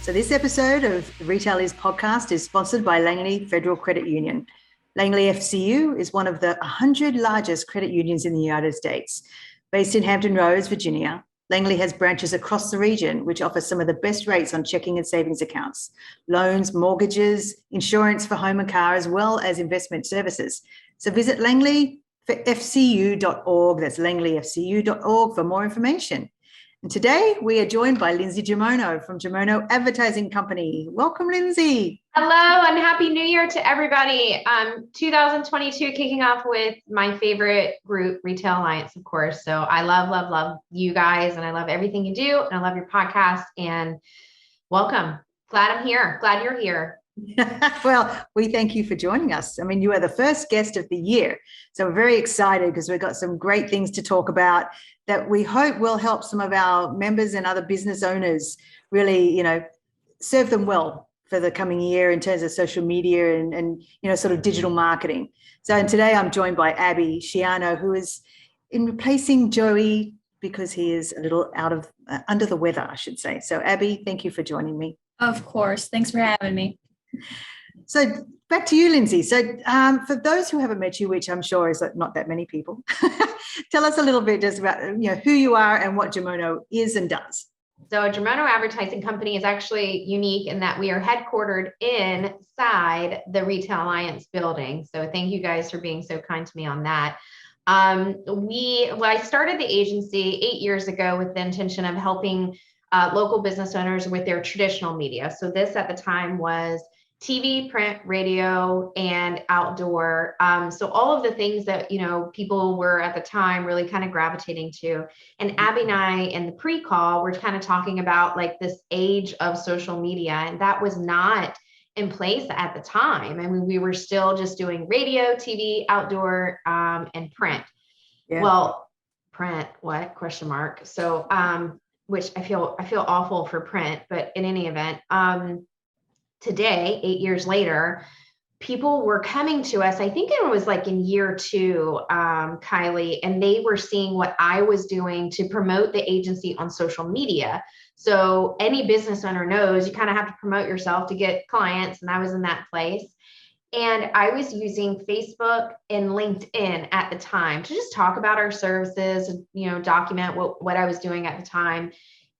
So this episode of the Retail Is podcast is sponsored by Langley Federal Credit Union. Langley FCU is one of the 100 largest credit unions in the United States. Based in Hampton Roads, Virginia, Langley has branches across the region, which offer some of the best rates on checking and savings accounts, loans, mortgages, insurance for home and car, as well as investment services. So visit langleyfcu.org, that's langleyfcu.org for more information. And today we are joined by Lindsey Germono from Germono Advertising Company. Welcome, Lindsey. Hello and Happy New Year to everybody. 2022 kicking off with my favorite group, Retail Alliance, of course. So I love you guys, and I love everything you do, and I love your podcast, and welcome. Glad I'm here. Glad you're here. Well, we thank you for joining us. I mean, you are the first guest of the year. So we're very excited because we've got some great things to talk about that we hope will help some of our members and other business owners really, serve them well for the coming year in terms of social media and sort of digital marketing. So, and today I'm joined by Abby Schiano, who is in replacing Joey because he is a little under the weather, I should say. So Abby, thank you for joining me. Of course. Thanks for having me. So back to you, Lindsey. So for those who haven't met you, which I'm sure is not that many people, tell us a little bit just about who you are and what Germono is and does. So Germono Advertising Company is actually unique in that we are headquartered inside the Retail Alliance building. So thank you guys for being so kind to me on that. I started the agency 8 years ago with the intention of helping local business owners with their traditional media. So this at the time was TV, print, radio, and outdoor. So all of the things that, people were at the time really kind of gravitating to. And Abby and I in the pre-call, we're kind of talking about like this age of social media, and that was not in place at the time. I mean, we were still just doing radio, TV, outdoor, and print. Yeah. Well, print, what? Question mark. So, which I feel awful for print, but in any event, today, 8 years later, people were coming to us. I think it was like in year 2, Kylie, and they were seeing what I was doing to promote the agency on social media. So any business owner knows you kind of have to promote yourself to get clients. And I was in that place. And I was using Facebook and LinkedIn at the time to just talk about our services and, document what I was doing at the time.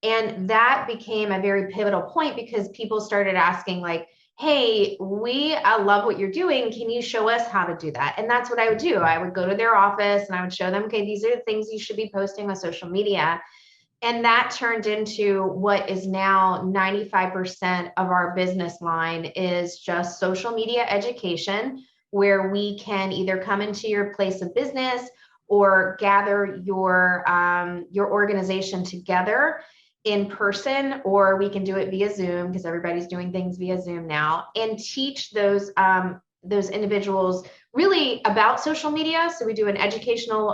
And that became a very pivotal point because people started asking like, hey, I love what you're doing. Can you show us how to do that? And that's what I would do. I would go to their office and I would show them, okay, these are the things you should be posting on social media. And that turned into what is now 95% of our business line is just social media education, where we can either come into your place of business or gather your organization together in person, or we can do it via Zoom because everybody's doing things via Zoom now, and teach those individuals really about social media. So we do an educational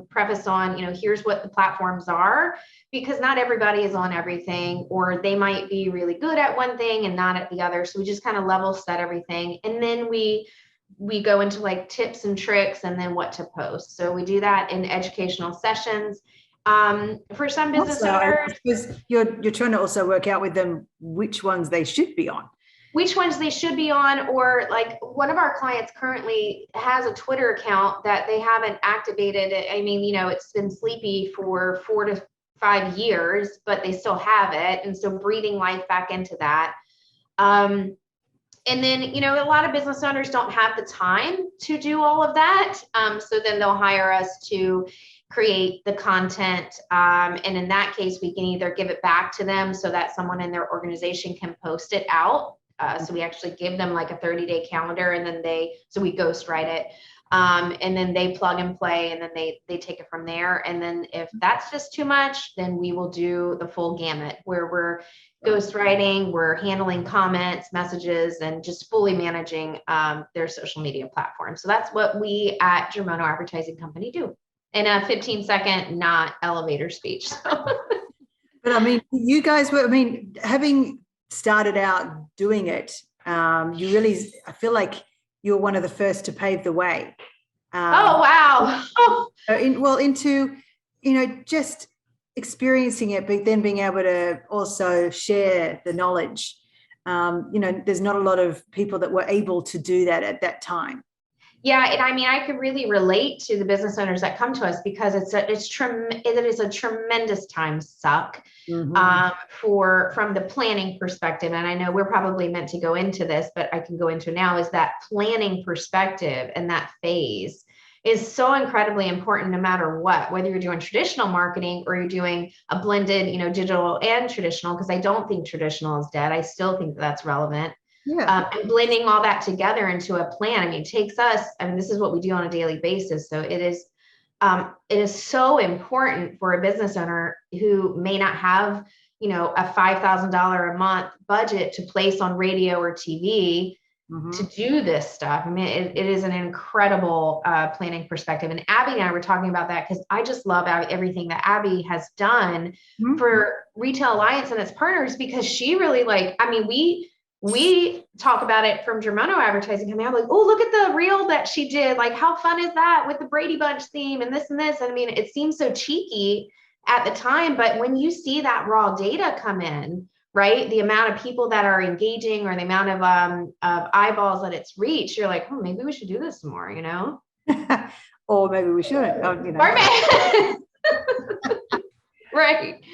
preface on, here's what the platforms are, because not everybody is on everything, or they might be really good at one thing and not at the other. So we just kind of level set everything. And then we go into like tips and tricks and then what to post. So we do that in educational sessions. For some business owners, you're trying to also work out with them which ones they should be on. Or like one of our clients currently has a Twitter account that they haven't activated. I mean, it's been sleepy for 4 to 5 years, but they still have it. And so breathing life back into that. And then, a lot of business owners don't have the time to do all of that. So then they'll hire us to create the content. And in that case, we can either give it back to them so that someone in their organization can post it out. So we actually give them like a 30-day calendar, and then we ghostwrite it. And then they plug and play, and then they take it from there. And then if that's just too much, then we will do the full gamut where we're ghostwriting, we're handling comments, messages, and just fully managing their social media platform. So that's what we at Germono Advertising Company do in a 15-second, not elevator speech. But I mean, you guys having started out doing it, I feel like you're one of the first to pave the way. Oh, wow. Into, just experiencing it, but then being able to also share the knowledge. There's not a lot of people that were able to do that at that time. Yeah, and I mean, I could really relate to the business owners that come to us because it is a tremendous time suck from the planning perspective. And I know we're probably meant to go into this, but I can go into now is that planning perspective and that phase is so incredibly important no matter what, whether you're doing traditional marketing or you're doing a blended, digital and traditional, because I don't think traditional is dead. I still think that's relevant. Yeah. And blending all that together into a plan. I mean, it takes us, this is what we do on a daily basis. So it is so important for a business owner who may not have, a $5,000 a month budget to place on radio or TV to do this stuff. I mean, it is an incredible planning perspective. And Abby and I were talking about that because I just love everything that Abby has done for Retail Alliance and its partners, because she really we talk about it from Germono advertising company. I'm like, oh, look at the reel that she did. Like, how fun is that with the Brady Bunch theme and this and this? And I mean, it seems so cheeky at the time, but when you see that raw data come in, right, the amount of people that are engaging or the amount of eyeballs that it's reached, you're like, oh, maybe we should do this more, Or maybe we shouldn't. Right.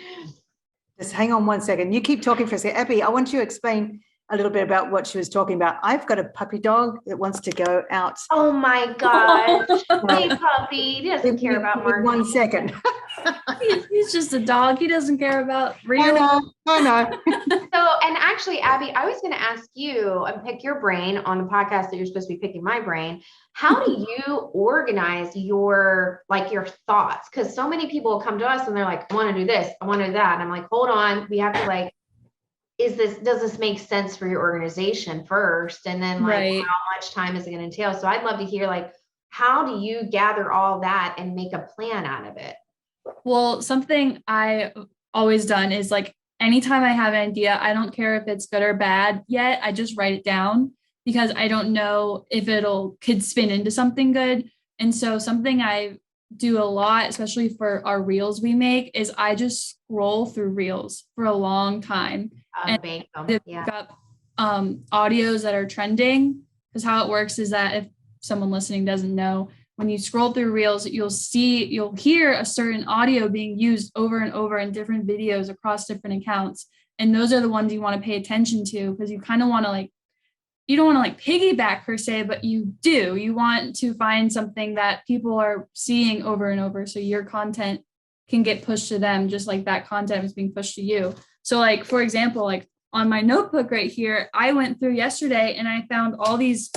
Just hang on one second. You keep talking for a second. Abby, I want you to explain a little bit about what she was talking about. I've got a puppy dog that wants to go out. Oh my gosh. Hey, puppy. He doesn't care about marketing. 1 second. He's just a dog. He doesn't care about real. I know. So, and actually, Abby, I was going to ask you and pick your brain on the podcast that you're supposed to be picking my brain. How do you organize your thoughts? Because so many people come to us and they're like, I want to do this, I want to do that. And I'm like, hold on, we have to does this make sense for your organization first? And then Right. How much time is it going to entail? So I'd love to hear how do you gather all that and make a plan out of it? Well, something I always done is anytime I have an idea, I don't care if it's good or bad yet. I just write it down because I don't know if could spin into something good. And so something I do a lot, especially for our reels we make, is I just scroll through reels for a long time. And they've got audios that are trending, because how it works is that if someone listening doesn't know, when you scroll through reels, you'll hear a certain audio being used over and over in different videos across different accounts. And those are the ones you want to pay attention to, because you kind of want to you don't want to piggyback per se, but you want to find something that people are seeing over and over. So your content can get pushed to them, just like that content is being pushed to you. So for example, on my notebook right here, I went through yesterday and I found all these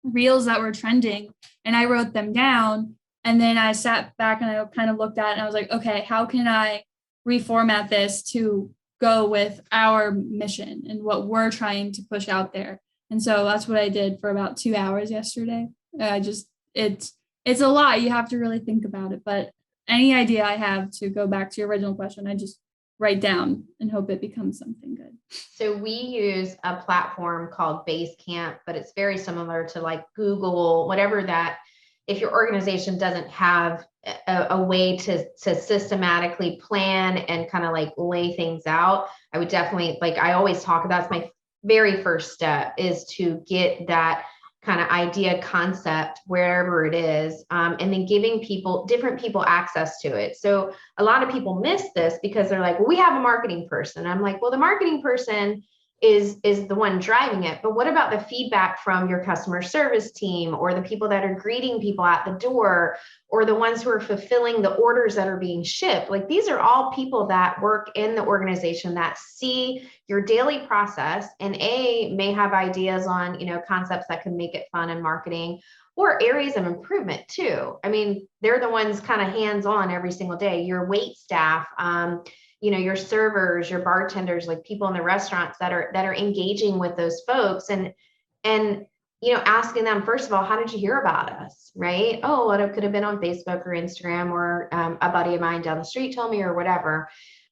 reels that were trending and I wrote them down. And then I sat back and I kind of looked at it and I was like, okay, how can I reformat this to go with our mission and what we're trying to push out there? And so that's what I did for about 2 hours yesterday. It's a lot. You have to really think about it. But any idea I have, to go back to your original question, I just write down and hope it becomes something good. So we use a platform called Basecamp, but it's very similar to Google, whatever that, if your organization doesn't have a way to systematically plan and kind of lay things out, I would definitely, I always talk about, it's my very first step is to get that kind of idea concept wherever it is, and then giving different people access to it. So a lot of people miss this because they're like, well, we have a marketing person. I'm like, well, the marketing person is the one driving it. But what about the feedback from your customer service team, or the people that are greeting people at the door, or the ones who are fulfilling the orders that are being shipped? These are all people that work in the organization that see your daily process and may have ideas on, concepts that can make it fun in marketing, or areas of improvement too. I mean, they're the ones kind of hands-on every single day. Your wait staff, your servers, your bartenders, people in the restaurants that are engaging with those folks and asking them, first of all, how did you hear about us? Right? Oh, it could have been on Facebook or Instagram, or a buddy of mine down the street told me, or whatever.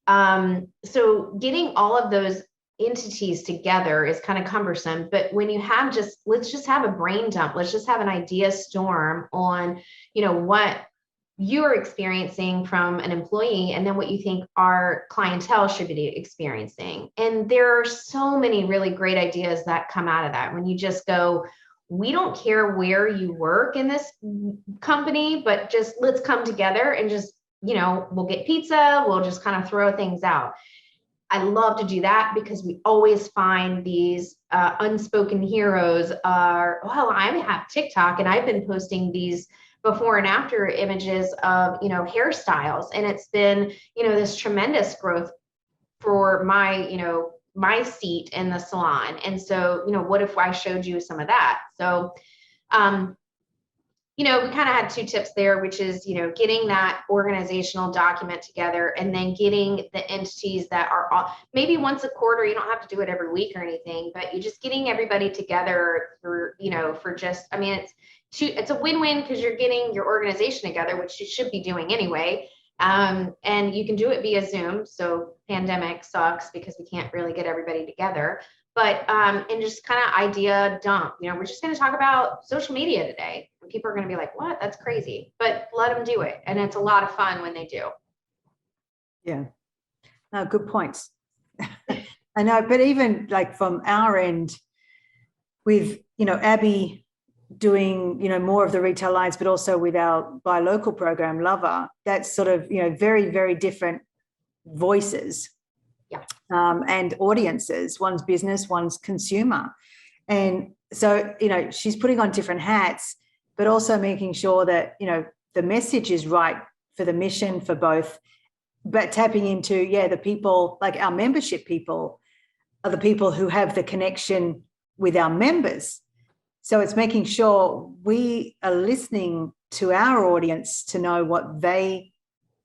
So getting all of those entities together is kind of cumbersome. But when you have let's just have a brain dump. Let's just have an idea storm on, what you're experiencing from an employee, and then what you think our clientele should be experiencing. And there are so many really great ideas that come out of that when you just go, we don't care where you work in this company, but just let's come together and just, we'll get pizza, we'll just kind of throw things out. I love to do that because we always find these unspoken heroes are, well, I have TikTok and I've been posting these before and after images of, hairstyles. And it's been, this tremendous growth for my seat in the salon. And so, what if I showed you some of that? So, we kind of had two tips there, which is, getting that organizational document together and then getting the entities that are all, maybe once a quarter, you don't have to do it every week or anything, but you're just getting everybody together for, for just, it's a win-win because you're getting your organization together, which you should be doing anyway. And you can do it via Zoom. So pandemic sucks because we can't really get everybody together, but, and just kind of idea dump, we're just going to talk about social media today. And people are going to be like, what? That's crazy, but let them do it. And it's a lot of fun when they do. Yeah. No, good points. I know, but even like from our end with, Abby doing, more of the retail lines, but also with our buy local program, Lover, that's sort of, very, very different voices. Yeah. And audiences, one's business, one's consumer. And so, she's putting on different hats, but also making sure that, the message is right for the mission for both, but tapping into, the people, like our membership people are the people who have the connection with our members. So it's making sure we are listening to our audience to know what they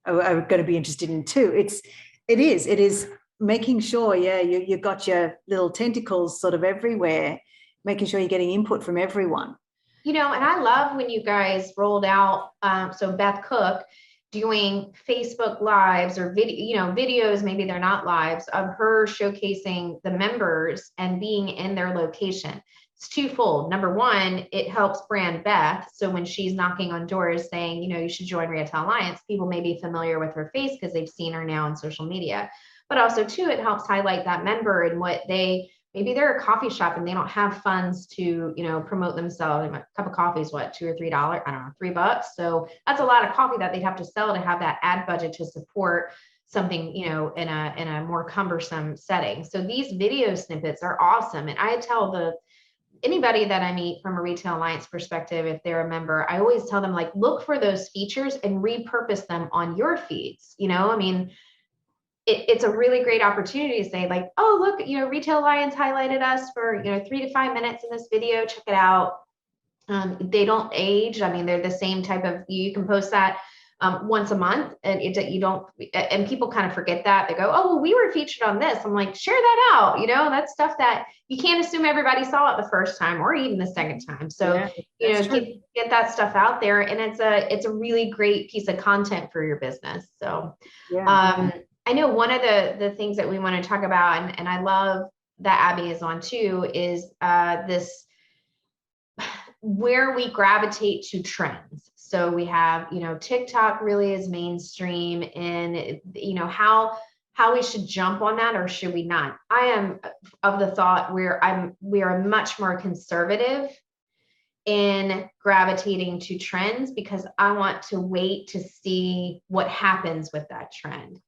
are going to be interested in too. It is making sure, you got your little tentacles sort of everywhere, making sure you're getting input from everyone. And I love when you guys rolled out, so Beth Cook doing Facebook lives or videos, maybe they're not lives, of her showcasing the members and being in their location. It's twofold. Number one, it helps brand Beth. So when she's knocking on doors saying, you should join Retail Alliance, people may be familiar with her face because they've seen her now on social media. But also too, it helps highlight that member and what maybe they're a coffee shop and they don't have funds to, promote themselves. A cup of coffee is what, $2 or $3? I don't know, $3. So that's a lot of coffee that they'd have to sell to have that ad budget to support something, in a more cumbersome setting. So these video snippets are awesome. And I tell anybody that I meet from a Retail Alliance perspective, if they're a member, I always tell them, like, look for those features and repurpose them on your feeds. It's a really great opportunity to say, like, oh, look, Retail Alliance highlighted us for, 3 to 5 minutes in this video. Check it out. They don't age. They're the same type of, you can post that once a month and and people kind of forget that. They go, oh, well, we were featured on this. I'm like, share that out. That's stuff that you can't assume everybody saw it the first time or even the second time. So, get that stuff out there. And it's a really great piece of content for your business. So, I know one of the things that we want to talk about, and I love that Abby is on too, is this, where we gravitate to trends. So we have, TikTok really is mainstream, and, how we should jump on that or should we not? I am of the thought where we are much more conservative in gravitating to trends because I want to wait to see what happens with that trend.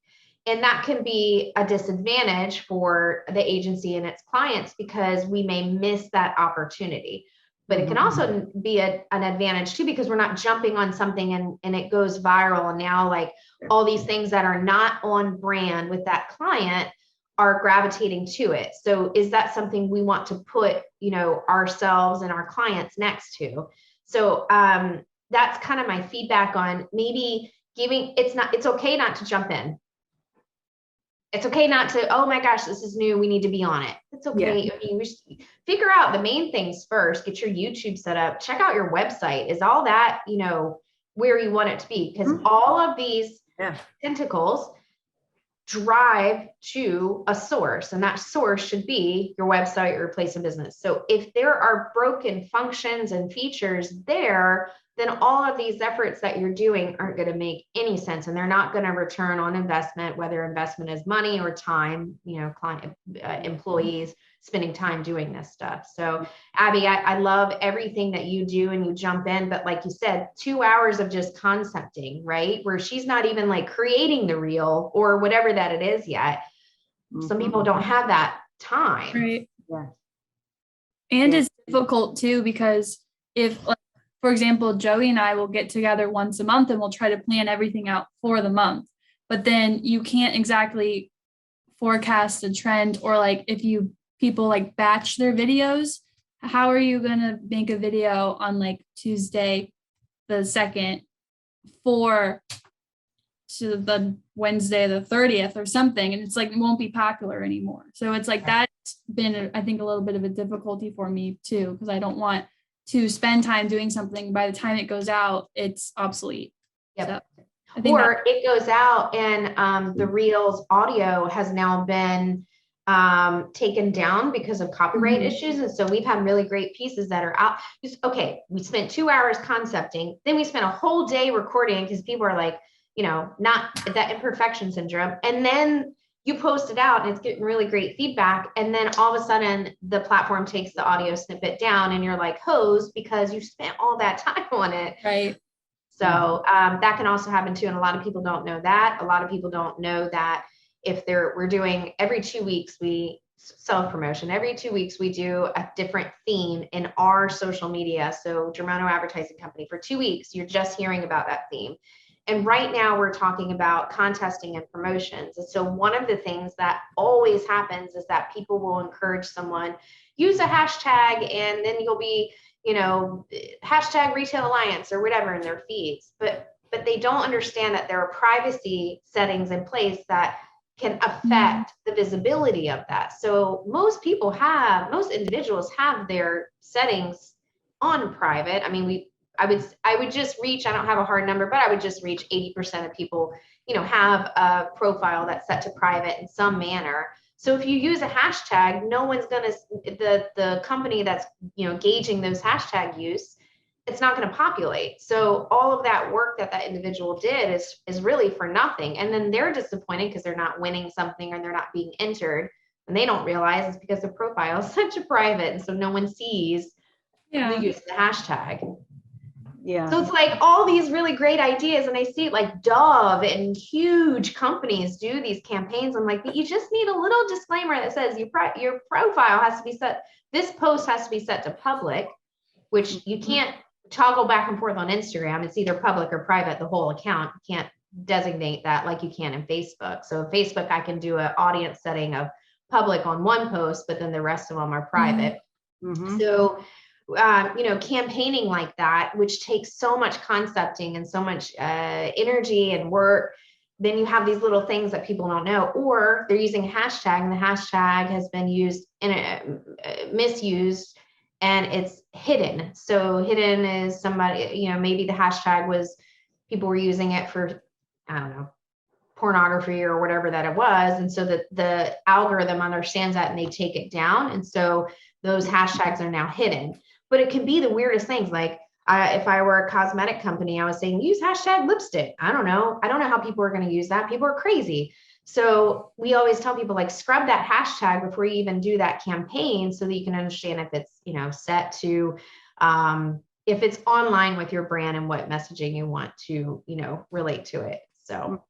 And that can be a disadvantage for the agency and its clients because we may miss that opportunity. But it can also be an advantage too, because we're not jumping on something and it goes viral. And now, like, all these things that are not on brand with that client are gravitating to it. So is that something we want to put, ourselves and our clients next to? So that's kind of my feedback on maybe it's okay not to jump in. It's okay not to, oh my gosh, this is new, we need to be on it. It's okay. Yeah. We just figure out the main things first, get your YouTube set up, check out your website. Is all that, where you want it to be? Because all of these tentacles drive to a source, and that source should be your website or your place of business. So if there are broken functions and features there, then all of these efforts that you're doing aren't going to make any sense, and they're not going to return on investment, whether investment is money or time, client, employees spending time doing this stuff. So Abby, I love everything that you do and you jump in, but like you said, 2 hours of just concepting, right? Where she's not even like creating the reel or whatever that it is yet. Some people don't have that time. Right. Yeah. And it's difficult too, because if, like, for example, Joey and I will get together once a month and we'll try to plan everything out for the month, but then you can't exactly forecast a trend, or like if people like batch their videos, how are you going to make a video on like Tuesday the 2nd for to the Wednesday the 30th or something, and it's like it won't be popular anymore. So it's like that's been, I think, a little bit of a difficulty for me too, because I don't want to spend time doing something, by the time it goes out it's obsolete. Yep. So or it goes out and the reels audio has now been taken down because of copyright issues. And so we've had really great pieces that are out. Okay, we spent 2 hours concepting, then we spent a whole day recording because people are like, not that imperfection syndrome. And then you post it out and it's getting really great feedback. And then all of a sudden the platform takes the audio snippet down and you're like hosed because you spent all that time on it. right. So that can also happen too. And a lot of people don't know that. A lot of people don't know that if we're doing every 2 weeks, we self-promotion. Every 2 weeks, we do a different theme in our social media. So Germono Advertising Company, for 2 weeks, you're just hearing about that theme. And right now we're talking about contesting and promotions. And so one of the things that always happens is that people will encourage someone, use a hashtag, and then you'll be, hashtag Retail Alliance or whatever in their feeds. But they don't understand that there are privacy settings in place that can affect the visibility of that. So most individuals have their settings on private. I mean, I would just reach, I don't have a hard number, but I would just reach 80% of people, have a profile that's set to private in some manner. So if you use a hashtag, no one's going to, the company that's, gauging those hashtag use, it's not going to populate. So all of that work that individual did is really for nothing. And then they're disappointed because they're not winning something or they're not being entered. And they don't realize it's because the profile is such a private. And so no one sees the use of the hashtag. Yeah. So it's like all these really great ideas, and I see it like Dove and huge companies do these campaigns. I'm like, but you just need a little disclaimer that says your profile has to be set. This post has to be set to public, which you can't toggle back and forth on Instagram. It's either public or private, the whole account. You can't designate that like you can in Facebook. So Facebook, I can do an audience setting of public on one post, but then the rest of them are private. So campaigning like that, which takes so much concepting and so much energy and work, then you have these little things that people don't know, or they're using a hashtag and the hashtag has been used misused and it's hidden. So hidden is somebody, maybe the hashtag was, people were using it for, I don't know, pornography or whatever that it was. And so that the algorithm understands that and they take it down. And so those hashtags are now hidden. But it can be the weirdest things. Like if I were a cosmetic company, I was saying, use hashtag lipstick. I don't know how people are going to use that. People are crazy. So we always tell people, like, scrub that hashtag before you even do that campaign so that you can understand if it's, set to, if it's online with your brand and what messaging you want to, relate to it. So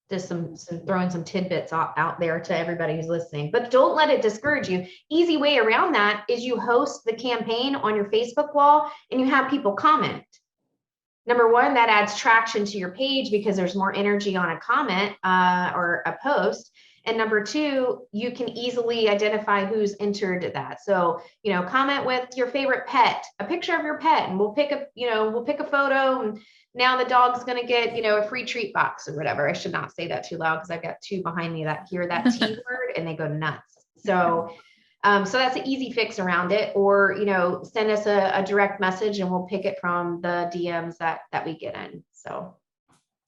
just some throwing some tidbits out there to everybody who's listening, but don't let it discourage you. Easy way around that is you host the campaign on your Facebook wall and you have people comment. Number one, that adds traction to your page because there's more energy on a comment or a post. And number two, you can easily identify who's entered that. So, comment with your favorite pet, a picture of your pet, and we'll pick a photo, and now the dog's going to get, a free treat box or whatever. I should not say that too loud because I've got two behind me that hear that T word and they go nuts. So, so that's an easy fix around it. Or, send us a direct message and we'll pick it from the DMs that we get in. So.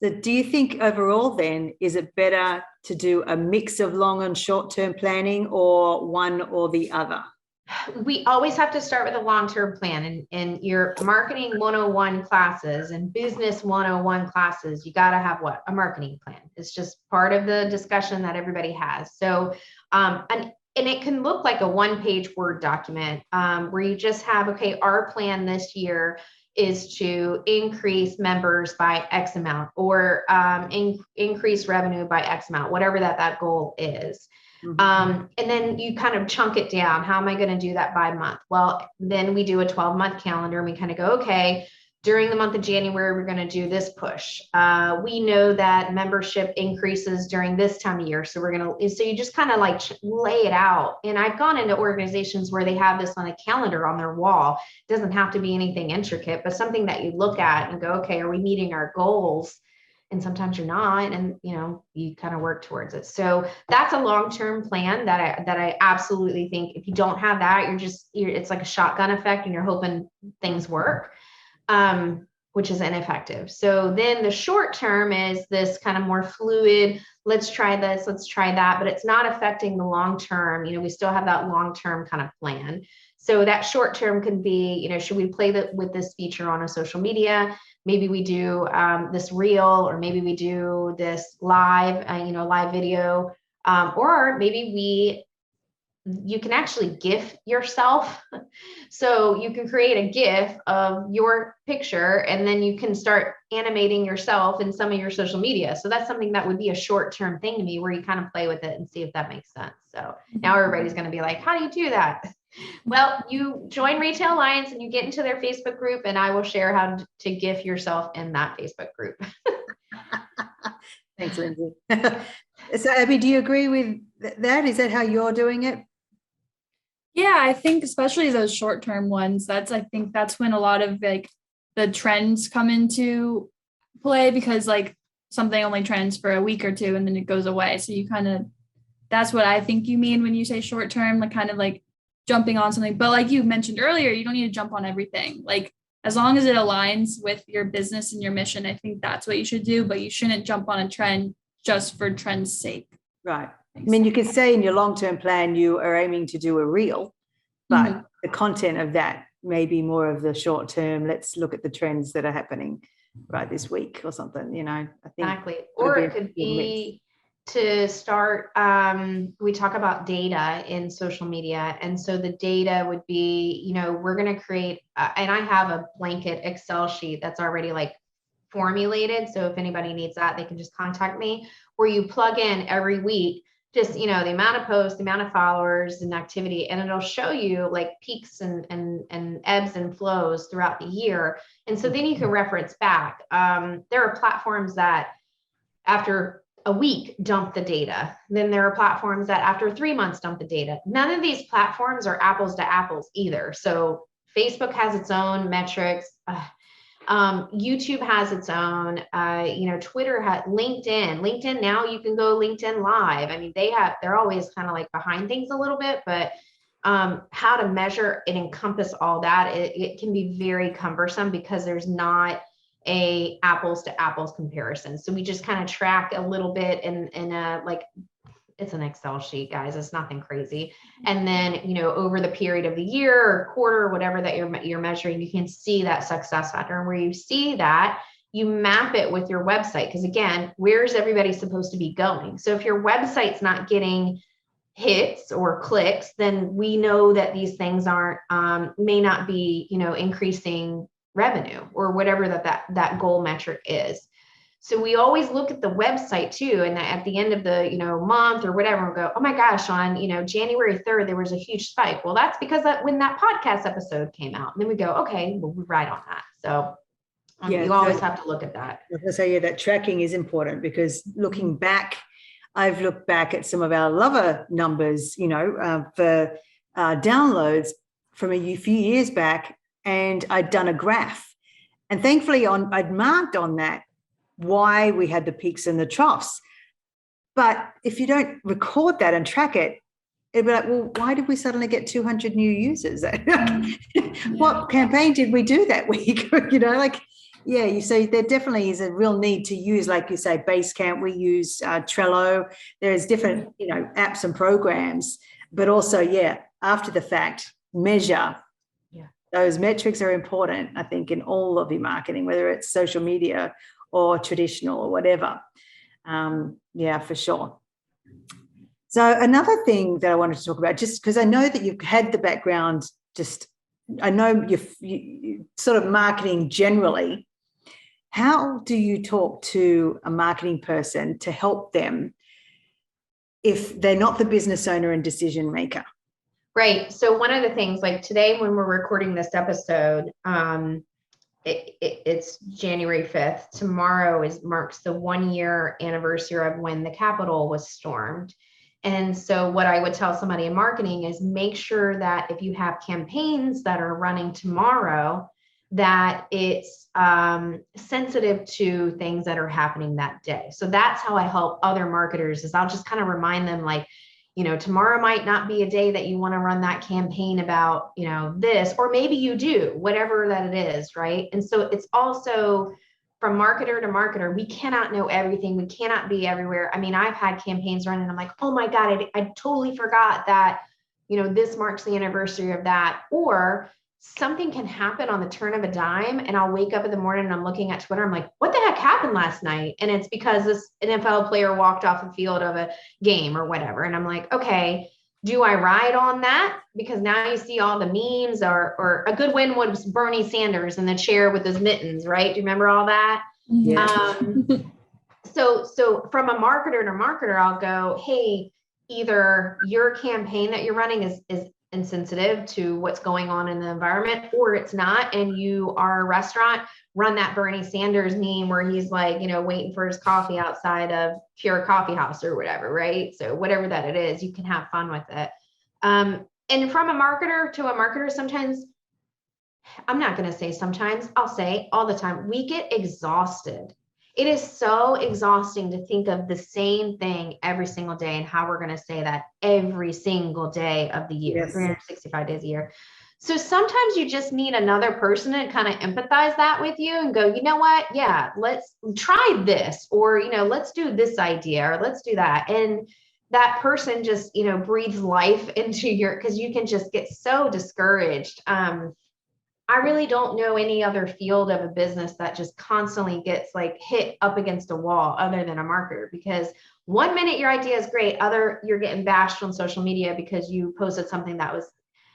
So do you think overall then, is it better to do a mix of long and short-term planning or one or the other? We always have to start with a long-term plan, and your marketing 101 classes and business 101 classes, you got to have what? A marketing plan. It's just part of the discussion that everybody has. So, and it can look like a one-page Word document where you just have, okay, our plan this year is to increase members by X amount, or increase revenue by X amount, whatever that goal is. And then you kind of chunk it down. How am I going to do that by month? Well, then we do a 12-month calendar, and we kind of go, okay, during the month of January, we're going to do this push. We know that membership increases during this time of year. So so you just kind of like lay it out. And I've gone into organizations where they have this on a calendar on their wall. It doesn't have to be anything intricate, but something that you look at and go, okay, are we meeting our goals? And sometimes you're not, and you kind of work towards it. So that's a long-term plan that I absolutely think if you don't have that, it's like a shotgun effect, and you're hoping things work, which is ineffective. So then the short term is this kind of more fluid. Let's try this, let's try that, but it's not affecting the long term. We still have that long-term kind of plan. So that short term can be, should we play with this feature on a social media? Maybe we do this reel, or maybe we do this live, live video, or maybe you can actually GIF yourself. So you can create a GIF of your picture, and then you can start animating yourself in some of your social media. So that's something that would be a short-term thing to me, where you kind of play with it and see if that makes sense. So now everybody's going to be like, how do you do that? Well, you join Retail Alliance and you get into their Facebook group, and I will share how to GIF yourself in that Facebook group. Thanks, Lindsey. So, Abby, do you agree with that? Is that how you're doing it? Yeah, I think especially those short-term ones, I think that's when a lot of like the trends come into play, because like something only trends for a week or two and then it goes away. So that's what I think you mean when you say short-term, like kind of like jumping on something. But like you mentioned earlier, you don't need to jump on everything. Like as long as it aligns with your business and your mission, I think that's what you should do, but you shouldn't jump on a trend just for trend's sake. Right. I mean, you could say in your long-term plan, you are aiming to do a reel, but the content of that may be more of the short-term. Let's look at the trends that are happening right this week or something, I think. Exactly. Or it could be to start, we talk about data in social media. And so the data would be, we're going to create, and I have a blanket Excel sheet that's already like formulated. So if anybody needs that, they can just contact me, where you plug in every week, just, the amount of posts, the amount of followers and activity, and it'll show you like peaks and ebbs and flows throughout the year. And so then you can reference back. There are platforms that after a week dump the data. Then there are platforms that after 3 months dump the data. None of these platforms are apples to apples either. So Facebook has its own metrics. YouTube has its own, Twitter has LinkedIn now you can go LinkedIn live. I mean, they're always kind of like behind things a little bit, but how to measure and encompass all that, it can be very cumbersome because there's not a apples to apples comparison. So we just kind of track a little bit in a, like, it's an Excel sheet, guys. It's nothing crazy. And then, over the period of the year or quarter or whatever that you're measuring, you can see that success factor. And where you see that, you map it with your website. Because again, where's everybody supposed to be going? So if your website's not getting hits or clicks, then we know that these things may not be, increasing revenue or whatever that goal metric is. So we always look at the website too. And at the end of the, month or whatever, we'll go, oh my gosh, on, January 3rd, there was a huge spike. Well, that's because when that podcast episode came out, and then we go, okay, well, we're right on that. So you always have to look at that. I was going to say, that tracking is important, because looking back, I've looked back at some of our lover numbers, for downloads from a few years back, and I'd done a graph. And thankfully I'd marked on that why we had the peaks and the troughs. But if you don't record that and track it, it'd be like, well, why did we suddenly get 200 new users? What campaign did we do that week? Yeah, you so there definitely is a real need to use, like you say, Basecamp. We use Trello. There's different, apps and programs, but also, yeah, after the fact, measure. Yeah. Those metrics are important, I think, in all of your marketing, whether it's social media or traditional or whatever. Yeah, for sure. So another thing that I wanted to talk about, just because I know that you've had the background, I know you sort of marketing generally. How do you talk to a marketing person to help them if they're not the business owner and decision maker? Right. So one of the things, like today when we're recording this episode, it's January 5th. Tomorrow marks the 1-year anniversary of when the Capitol was stormed. And so what I would tell somebody in marketing is make sure that if you have campaigns that are running tomorrow, that it's sensitive to things that are happening that day. So that's how I help other marketers, is I'll just kind of remind them, like, tomorrow might not be a day that you want to run that campaign about, this, or maybe you do, whatever that it is, right? And so it's also from marketer to marketer, we cannot know everything. We cannot be everywhere. I mean, I've had campaigns running and I'm like, oh my God, I totally forgot that, this marks the anniversary of that. Or something can happen on the turn of a dime and I'll wake up in the morning and I'm looking at Twitter. I'm like, what the heck happened last night? And it's because this NFL player walked off the field of a game or whatever. And I'm like, okay, do I ride on that? Because now you see all the memes, or a good win was Bernie Sanders in the chair with his mittens, right? Do you remember all that? Yeah. So from a marketer to marketer, I'll go, hey, either your campaign that you're running is insensitive to what's going on in the environment, or it's not, and you are a restaurant, run that Bernie Sanders meme where he's like, waiting for his coffee outside of Pure Coffee House or whatever, right? So whatever that it is, you can have fun with it. And from a marketer to a marketer, sometimes, I'm not going to say sometimes, I'll say all the time, we get exhausted. It is so exhausting to think of the same thing every single day and how we're going to say that every single day of the year, Yes. 365 days a year. So sometimes you just need another person to kind of empathize that with you and go, you know what? Yeah, let's try this, or, let's do this idea, or let's do that. And that person just, breathes life into because you can just get so discouraged. I really don't know any other field of a business that just constantly gets like hit up against a wall other than a marketer, because one minute your idea is great, you're getting bashed on social media because you posted something that was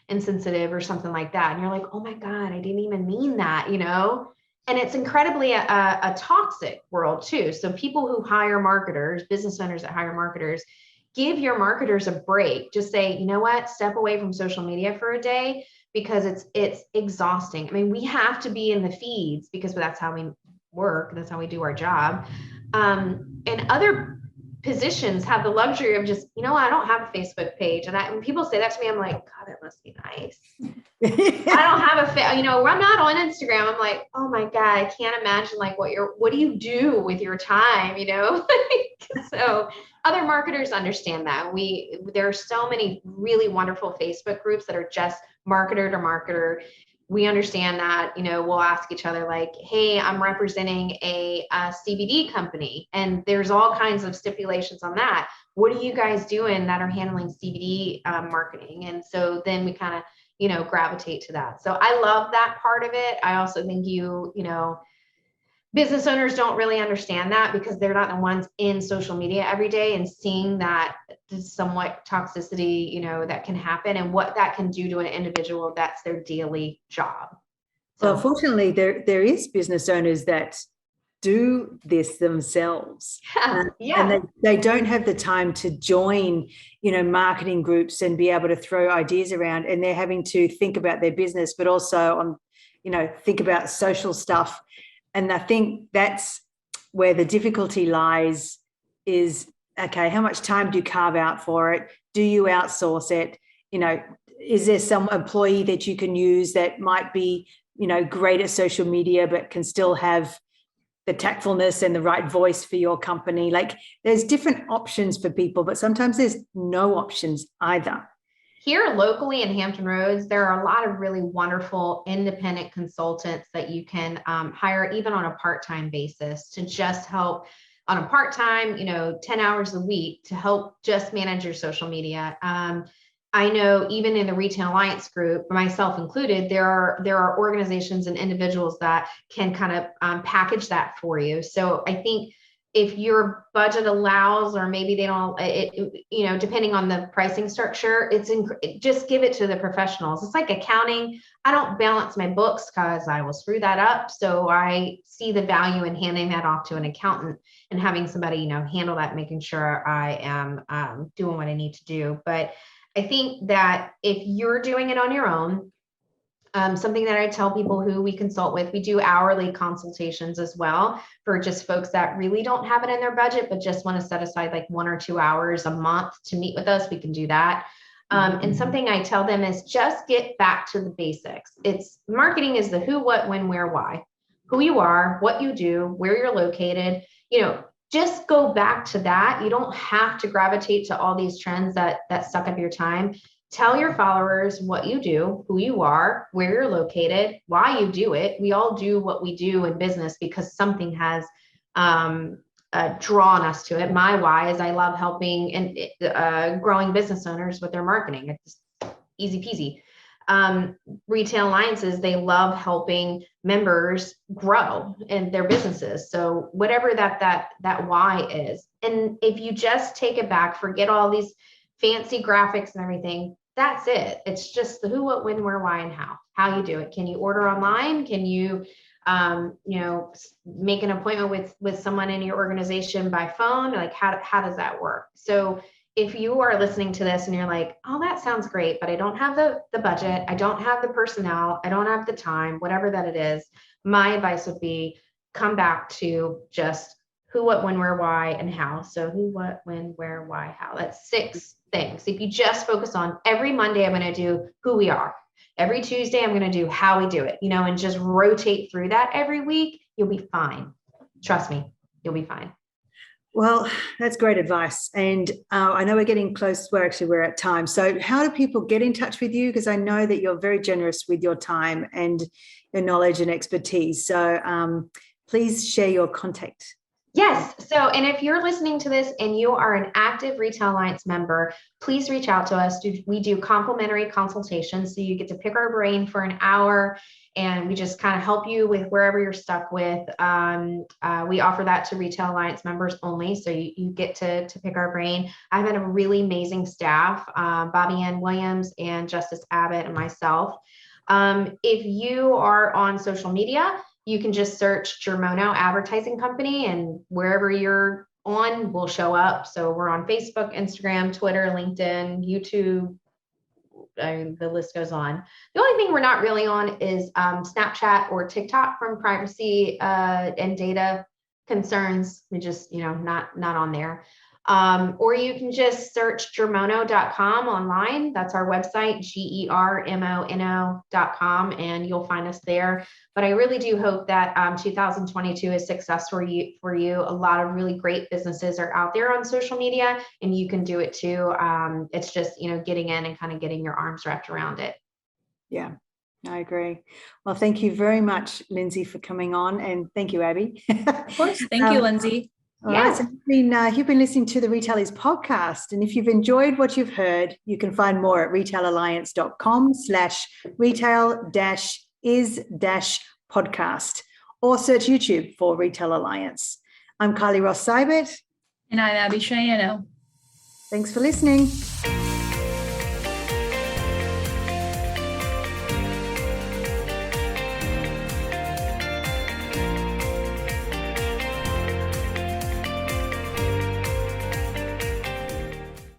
insensitive or something like that. And you're like, oh my God, I didn't even mean that, And it's incredibly a toxic world too. So people who hire marketers, business owners that hire marketers, give your marketers a break. Just say, you know what, step away from social media for a day, because it's exhausting. I mean, we have to be in the feeds because that's how we work. That's how we do our job. And other positions have the luxury of just, I don't have a Facebook page. And when people say that to me, I'm like, God, that must be nice. I don't have I'm not on Instagram. I'm like, oh my God, I can't imagine like what do you do with your time? So other marketers understand that. There are so many really wonderful Facebook groups that are just marketer to marketer. We understand that, we'll ask each other like, hey, I'm representing a CBD company, and there's all kinds of stipulations on that. What are you guys doing that are handling CBD marketing? And so then we kind of, gravitate to that. So I love that part of it. I also think business owners don't really understand that because they're not the ones in social media every day and seeing that somewhat toxicity, that can happen and what that can do to an individual. That's their daily job. So, well, fortunately, there is business owners that do this themselves. Yeah. And they don't have the time to join, marketing groups and be able to throw ideas around, and they're having to think about their business, but also think about social stuff. And I think that's where the difficulty lies is, okay, how much time do you carve out for it? Do you outsource it? Is there some employee that you can use that might be, great at social media, but can still have the tactfulness and the right voice for your company? Like, there's different options for people, but sometimes there's no options either. Here locally in Hampton Roads, there are a lot of really wonderful independent consultants that you can hire even on a part-time basis to just help on a part-time, 10 hours a week to help just manage your social media. I know even in the Retail Alliance group, myself included, there are organizations and individuals that can kind of package that for you. So I think if your budget allows, or maybe they don't, depending on the pricing structure, just give it to the professionals. It's like accounting. I don't balance my books because I will screw that up. So I see the value in handing that off to an accountant and having somebody, handle that, making sure I am doing what I need to do. But I think that if you're doing it on your own, something that I tell people who we consult with, we do hourly consultations as well for just folks that really don't have it in their budget, but just want to set aside like 1 or 2 hours a month to meet with us. We can do that. And something I tell them is just get back to the basics. It's marketing is the who, what, when, where, why, who you are, what you do, where you're located, just go back to that. You don't have to gravitate to all these trends that suck up your time. Tell your followers what you do, who you are, where you're located, why you do it. We all do what we do in business because something has drawn us to it. My why is I love helping and growing business owners with their marketing. It's easy peasy. Retail alliances, they love helping members grow in their businesses. So whatever that why is, and if you just take it back, forget all these fancy graphics and everything, that's it. It's just the who, what, when, where, why, and how you do it. Can you order online? Can you make an appointment with someone in your organization by phone? Like how does that work? So if you are listening to this and you're like, oh, that sounds great, but I don't have the budget, I don't have the personnel, I don't have the time, whatever that it is, my advice would be come back to just who, what, when, where, why, and how. So who, what, when, where, why, how. That's 6 things. If you just focus on every Monday, I'm going to do who we are. Every Tuesday, I'm going to do how we do it, and just rotate through that every week, you'll be fine. Trust me, you'll be fine. Well, that's great advice. And I know we're getting close. We're at time. So how do people get in touch with you? Because I know that you're very generous with your time and your knowledge and expertise. So please share your contact. Yes. So, and if you're listening to this and you are an active Retail Alliance member, please reach out to us. We do complimentary consultations. So you get to pick our brain for an hour and we just kind of help you with wherever you're stuck with. We offer that to Retail Alliance members only. So you get to pick our brain. I've had a really amazing staff, Bobby Ann Williams and Justice Abbott and myself. If you are on social media, you can just search Germono Advertising Company and wherever you're on will show up. So we're on Facebook, Instagram, Twitter, LinkedIn, YouTube. The list goes on. The only thing we're not really on is Snapchat or TikTok from privacy and data concerns. We just, not on there. Or you can just search germono.com online. That's our website, GERMONO.com, and you'll find us there. But I really do hope that 2022 is success for you. A lot of really great businesses are out there on social media, and you can do it too. It's just, getting in and kind of getting your arms wrapped around it. Yeah, I agree. Well, thank you very much, Lindsey, for coming on, and thank you, Abby. Of course. Thank you, Lindsey. All right, so you've been listening to the Retailers podcast, and if you've enjoyed what you've heard, you can find more at retailalliance.com/retail-is-podcast or search YouTube for Retail Alliance. I'm Kylie Ross-Seibert. And I'm Abby Schiano. Thanks for listening.